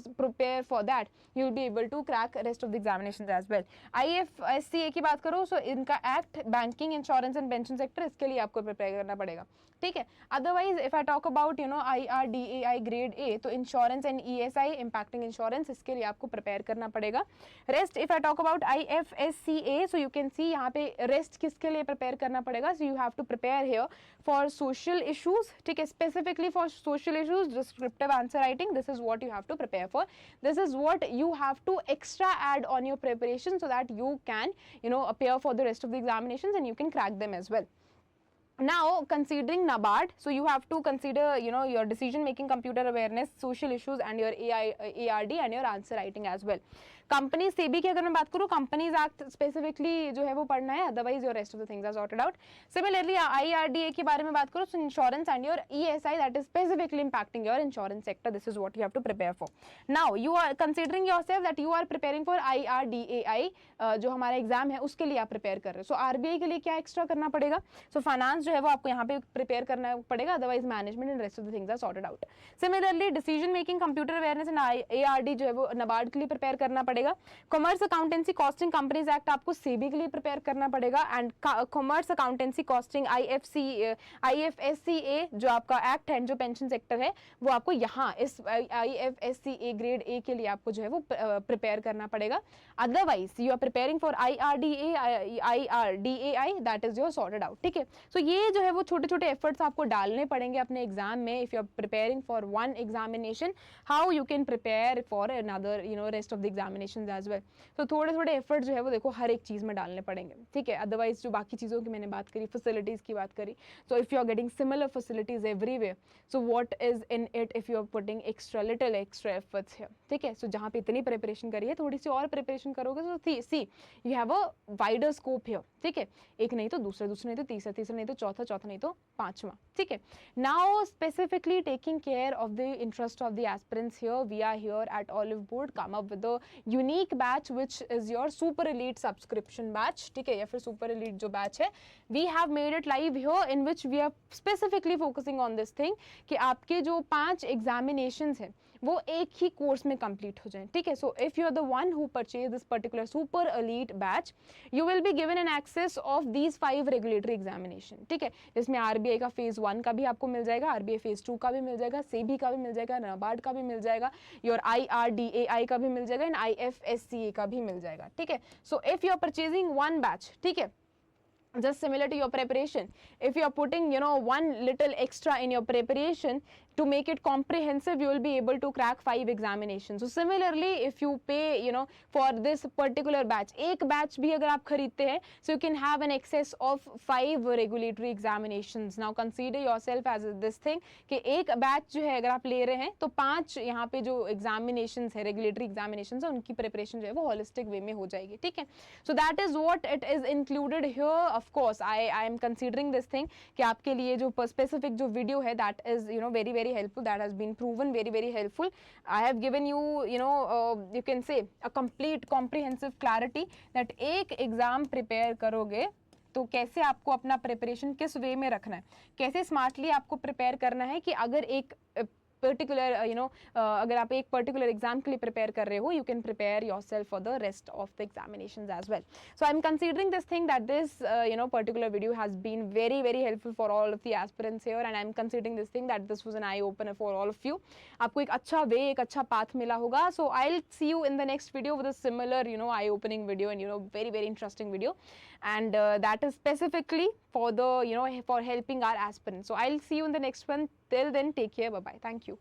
prepare for that you will be able to crack rest of the examinations as well. IFSCA की बात करो सो इनका act banking, insurance and pension sector, इसके लिए आपको प्रिपेयर करना पड़ेगा. ठीक है, otherwise if I talk about IRDAI grade A, तो insurance and ESI impacting insurance, इसके लिए आपको प्रिपेयर करना पड़ेगा. Rest if I talk about IFSCA, so you can see यहाँ पे रेस्ट किसके लिए प्रिपेयर करना पड़ेगा. So you have to prepare here for social issues. ठीक है, specifically for social issues, descriptive answer writing, this is what you have to prepare for. This is what you have to extra add on your preparation so that you can appear for the rest of the examinations and you can crack them as well. Now considering NABARD, so you have to consider your decision making, computer awareness, social issues and your ARD and your answer writing as well. Company SEBI की अगर मैं बात करूं, कंपनीज एक्ट स्पेसिफिकली जो है वो पढ़ना है, otherwise your rest of the things are sorted out. Similarly IRDA के बारे में बात करूं, so insurance and your ESI that is specifically impacting your insurance sector, this is what you have to prepare for. Now you are considering yourself that you are preparing for IRDAI, जो हमारा एग्जाम है उसके लिए आप प्रिपेयर कर रहे हो. सो RBI के लिए क्या एक्स्ट्रा करना पड़ेगा? सो फाइनेंस जो है वो आपको यहाँ पे प्रिपेयर करना पड़ेगा, otherwise management and rest of the things are sorted out. Similarly decision making, computer awareness and ARD जो है वो NABARD के लिए प्रिपेयर करना पड़ेगा. Commerce accountancy costing companies act आपको सेबी के लिए प्रिपेयर करना पड़ेगा. And commerce accountancy costing IFSCA जो आपका एक्ट है, जो पेंशन सेक्टर है, वो आपको यहाँ इस IFSCA ग्रेड A के लिए आपको जो है वो प्रिपेयर करना पड़ेगा. Otherwise you are preparing for IRDAI that is your sorted out. ठीक है, सो ये जो है वो छोटे छोटे एफर्ट्स आपको डालने पड़ेंगे अपने एग्जाम में. If you are preparing for one examination, how you can prepare for another rest of the examinations as well. तो थोड़े थोड़े एफर्ट जो है वो देखो हर एक चीज में डालने पड़ेंगे. ठीक है, अदरवाइज जो बाकी चीजों की मैंने बात करी, फैसिलिटीज की बात करी, so if you are getting similar facilities everywhere, so what is in it if you are putting little extra efforts here. ठीक है, सो जहाँ पे इतनी प्रिपरेशन करी है, थोड़ी सी और प्रिपरेशन करोगे तो see you have a wider scope here. ठीक है, एक नहीं तो दूसरा, दूसरा नहीं तो तीसरा, तीसरा नहीं तो चौथा, चौथा नहीं तो पांचवा. ठीक है, now specifically taking care of the interest of the aspirants here, we are here at Oliveboard come up with the unique batch which is your super elite subscription batch, ठीक है, या फिर सुपर एलीट जो बैच है, we have made it live here in which we are specifically focusing on this thing कि आपके जो 5 एग्जामिनेशंस हैं वो एक ही कोर्स में कंप्लीट हो जाएं, ठीक है. So if you are the one who purchase this particular super elite batch, you will be given an access of these 5 regulatory examination, ठीक है, जिसमें आरबीआई का फेज 1 का भी आपको मिल जाएगा, आरबीआई फेज 2 का भी मिल जाएगा, सेबी का भी मिल जाएगा, नाबार्ड का भी मिल जाएगा, योर IRDAI का भी मिल जाएगा एंड IFSCA का भी मिल जाएगा, ठीक है. So if you are purchasing one batch, ठीक है, just similar to your preparation, if you are putting one little extra in your preparation to make it comprehensive, you will be able to crack 5 examinations. So similarly if you pay for this particular batch, एक batch भी अगर आप खरीदते हैं, so you can have an excess of 5 regulatory examinations. Now consider yourself as this thing कि एक batch जो है अगर आप ले रहे हैं तो 5 यहाँ पे जो examinations है, regulatory examinations है, उनकी preparation जो है वो holistic way में हो जाएगी, ठीक है. So that is what it is included here. Of course I am considering this thing कि आपके लिए जो specific जो video है, that is very very helpful, that has been proven very very helpful. I have given you you can say a complete comprehensive clarity that एक एग्जाम प्रिपेयर करोगे तो कैसे आपको अपना प्रिपरेशन किस वे में रखना है, कैसे स्मार्टली आपको प्रिपेयर करना है कि अगर एक पर्टिकुलर अगर आप एक पर्टिकुलर एग्जाम के लिए प्रिपेयर कर रहे हो, you can prepare yourself for the rest of the examinations as well. So I am considering this thing that this particular video has been very very helpful for all of the aspirants here and I am considering this thing that this was an eye opener for all of you. आपको एक अच्छा वे, एक अच्छा पाथ मिला होगा. So I will see you in the next video with a similar I opening video and very very interesting video, and that is specifically for the for helping our aspirants. So I'll see you in the next one. Till then, take care. Bye bye. Thank you.